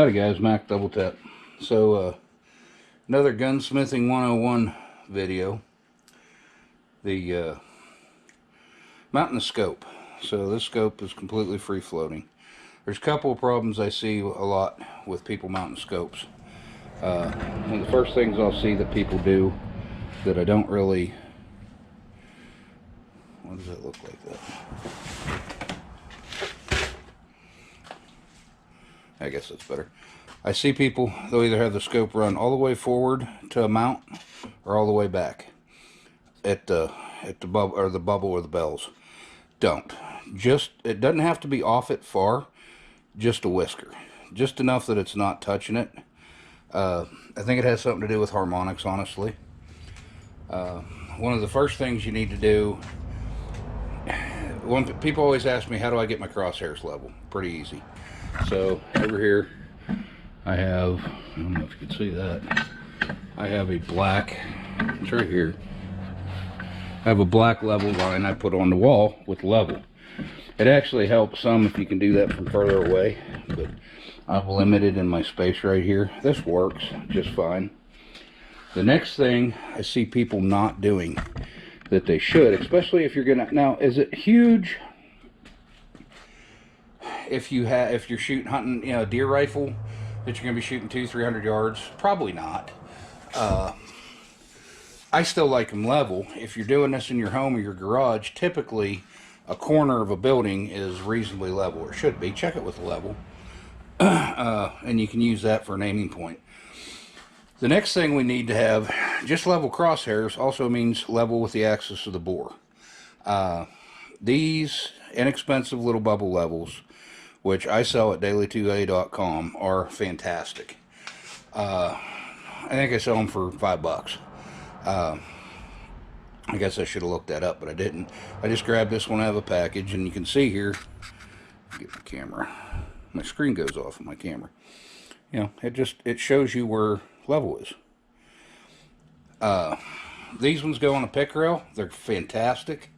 Howdy guys, Mac Double Tap. So another gunsmithing 101 video. The mounting the scope. So this scope is completely free floating. There's a couple of problems I see a lot with people mounting scopes. One of the first things I'll see that people do that I don't really... What does it look like that? I guess that's better. I see people, they'll either have the scope run all the way forward to a mount or all the way back at the bubble or the bells. Don't. It doesn't have to be off it far, just a whisker. Just enough that it's not touching it. I think it has something to do with harmonics, honestly. One of the first things you need to do, people always ask me, how do I get my crosshairs level? Pretty easy. So over here I have, I don't know if you can see that, I have a black, it's right here, I have a black level line I put on the wall with level. It actually helps some if you can do that from further away, but I'm limited in my space right here. This works just fine. The next thing I see people not doing that they should, especially if you're gonna, now is it huge if you're shooting, hunting, you know, a deer rifle that you're gonna be shooting 200-300 yards? Probably not. I still like them level. If you're doing this in your home or your garage, typically a corner of a building is reasonably level, or should be. Check it with level, and you can use that for an aiming point. The next thing we need to have, just level crosshairs, also means level with the axis of the bore. These inexpensive little bubble levels, which I sell at daily2a.com, are fantastic. I think I sell them for $5. I guess I should have looked that up, but I didn't. I just grabbed this one out of a package, and you can see here, get my camera, my screen goes off of my camera. You know, it shows you where level is. These ones go on a pick rail. They're fantastic.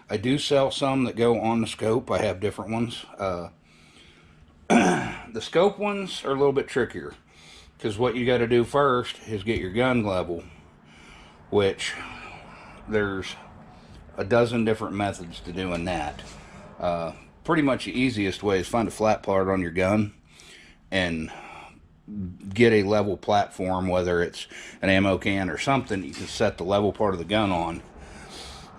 I do sell some that go on the scope. I have different ones. The scope ones are a little bit trickier, because what you got to do first is get your gun level, which there's a dozen different methods to doing that. Pretty much the easiest way is find a flat part on your gun and get a level platform, whether it's an ammo can or something. You can set the level part of the gun on,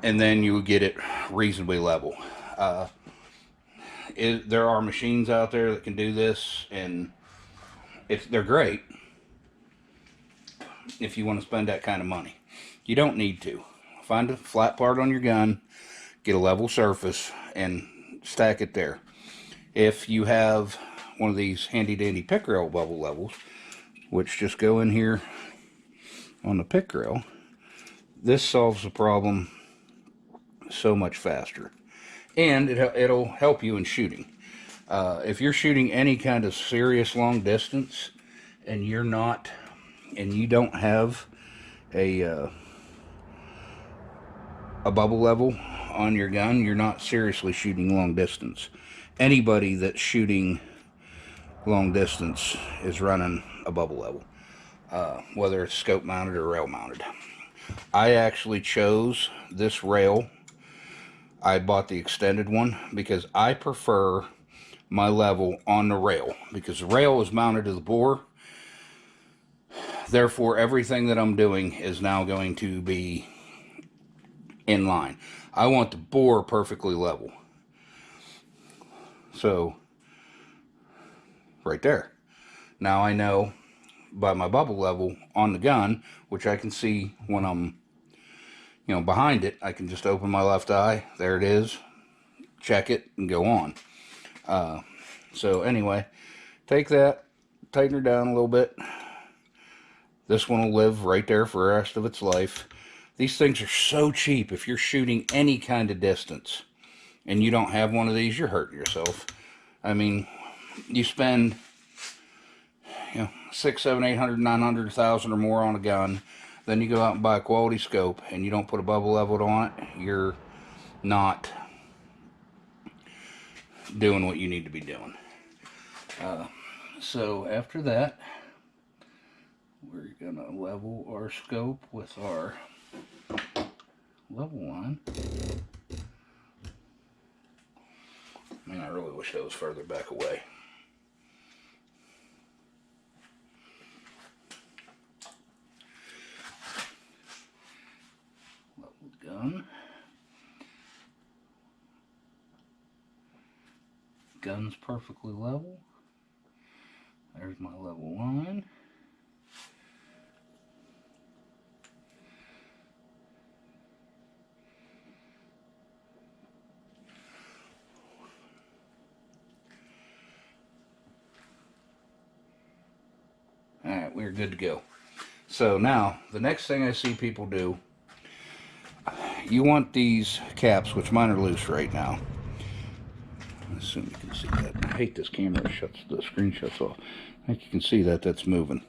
and then you get it reasonably level. There are machines out there that can do this, and they're great if you want to spend that kind of money. You don't need to. Find a flat part on your gun, get a level surface, and stack it there. If you have one of these handy dandy pick rail bubble levels, which just go in here on the pick rail, this solves the problem so much faster, and it'll help you in shooting. If you're shooting any kind of serious long distance and you don't have a bubble level on your gun, you're not seriously shooting long distance. Anybody that's shooting long distance is running a bubble level, whether it's scope mounted or rail mounted. I actually chose this rail. I bought the extended one because I prefer my level on the rail, because the rail is mounted to the bore. Therefore, everything that I'm doing is now going to be in line. I want the bore perfectly level. So, right there. Now I know by my bubble level on the gun, which I can see when I'm, you know, behind it. I can just open my left eye. There it is. Check it and go on. So anyway, take that, tighten her down a little bit. This one will live right there for the rest of its life. These things are so cheap. If you're shooting any kind of distance and you don't have one of these, you're hurting yourself. I mean, you spend, you know, $600, $700, $800, $900, $1,000 or more on a gun. Then you go out and buy a quality scope and you don't put a bubble level on it, you're not doing what you need to be doing. So after that, we're gonna level our scope with our level line. I mean, I really wish that was further back away. Level gun. Gun's perfectly level. There's my level line. Alright, we're good to go. So now, the next thing I see people do, you want these caps, which mine are loose right now. I assume you can see that. I hate this camera, the screen shuts off. I think you can see that, that's moving.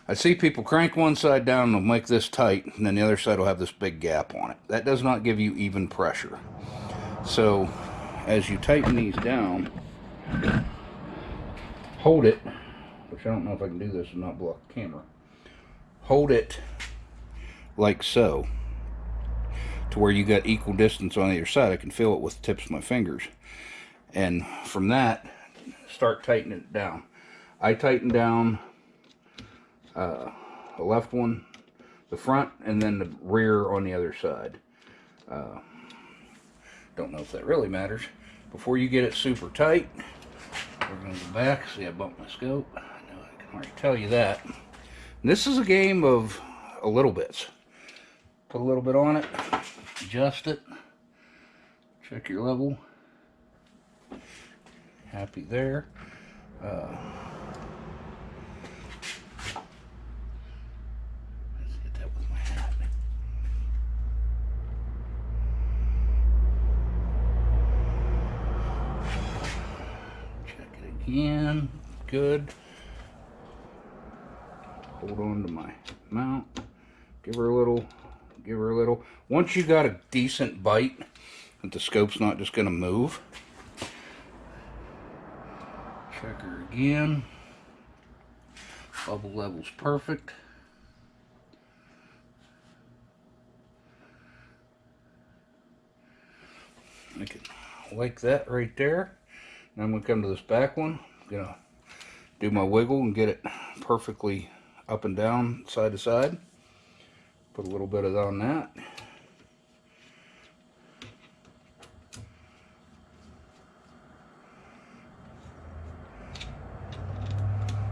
I see people crank one side down and they'll make this tight, and then the other side will have this big gap on it. That does not give you even pressure. So, as you tighten these down, hold it, which I don't know if I can do this and not block the camera. Hold it like so, to where you got equal distance on either side. I can feel it with the tips of my fingers. And from that, start tightening it down. I tighten down the left one, the front, and then the rear on the other side. Don't know if that really matters. Before you get it super tight, we're going to go back. See, I bumped my scope. I know I can already tell you that. And this is a game of a little bits. Put a little bit on it, adjust it, check your level. Happy there. Let's get that with my hat. Check it again. Good. Hold on to my mount. Give her a little. Give her a little. Once you got a decent bite, that the scope's not just going to move. Check her again. Bubble level's perfect. I can like that right there. Now I'm going to come to this back one. I'm going to do my wiggle and get it perfectly up and down, side to side. Put a little bit of that on that.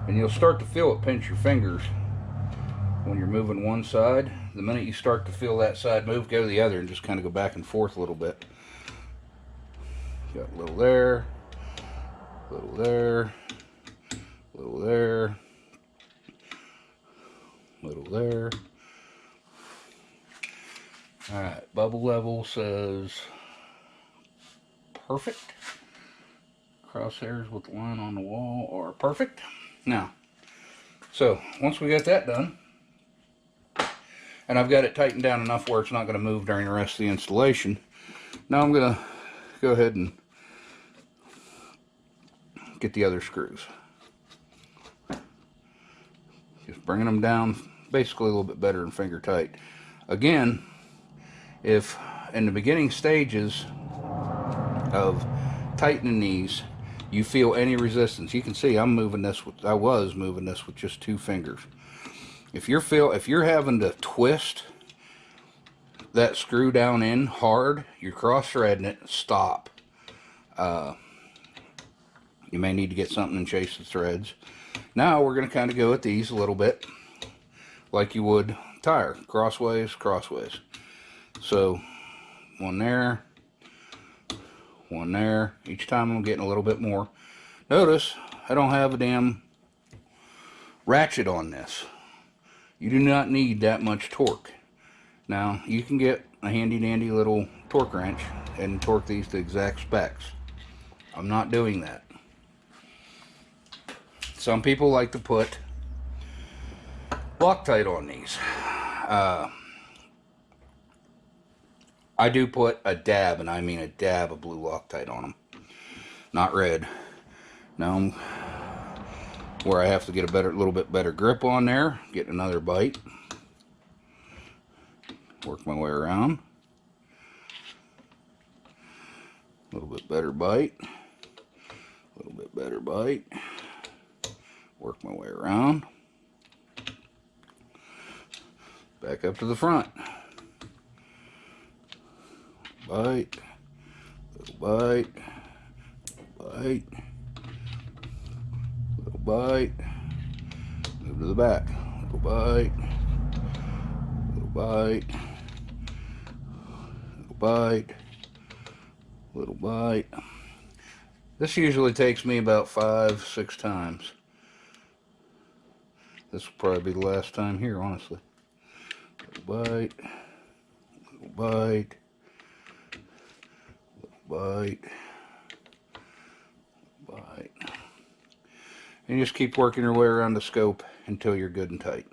And you'll start to feel it pinch your fingers when you're moving one side. The minute you start to feel that side move, go to the other and just kind of go back and forth a little bit. Got a little there, a little there, a little there, a little there. Alright, bubble level says perfect. Crosshairs with the line on the wall are perfect. Now, so once we got that done, and I've got it tightened down enough where it's not going to move during the rest of the installation, now I'm going to go ahead and get the other screws. Just bringing them down basically a little bit better than finger tight. Again, if in the beginning stages of tightening these you feel any resistance, you can see I was moving this with just 2 fingers. If you're having to twist that screw down in hard, you're cross-threading it, stop. You may need to get something and chase the threads. Now we're going to kind of go at these a little bit like you would tire, crossways, crossways. So one there, one there. Each time I'm getting a little bit more. Notice I don't have a damn ratchet on this. You do not need that much torque. Now you can get a handy dandy little torque wrench and torque these to exact specs. I'm not doing that. Some people like to put Loctite on these. I do put a dab, and I mean a dab of blue Loctite on them. Not red. Now I'm where I have to get a little bit better grip on there, get another bite, work my way around, a little bit better bite, a little bit better bite, work my way around, back up to the front, bite, little bite, bite, little bite, move to the back, little bite, little bite, little bite, little bite. This usually takes me about 5-6 times. This will probably be the last time here, honestly. Little bite, little bite, little bite, bite. And you just keep working your way around the scope until you're good and tight.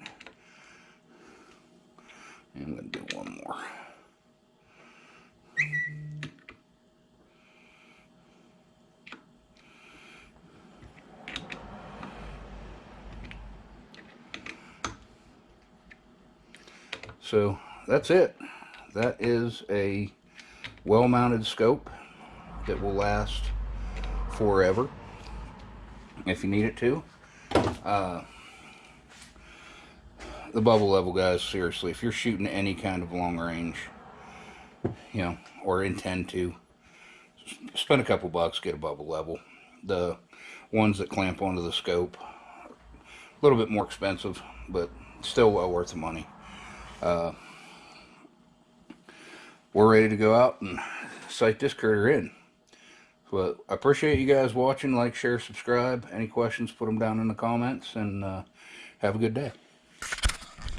And I'm going to do one more. So that's it. That is a well-mounted scope that will last forever if you need it to. The bubble level, guys, seriously, if you're shooting any kind of long range, you know, or intend to, spend a couple bucks, get a bubble level. The ones that clamp onto the scope, a little bit more expensive, but still well worth the money. We're ready to go out and sight this critter in. But I appreciate you guys watching. Like, share, subscribe. Any questions, put them down in the comments, and have a good day.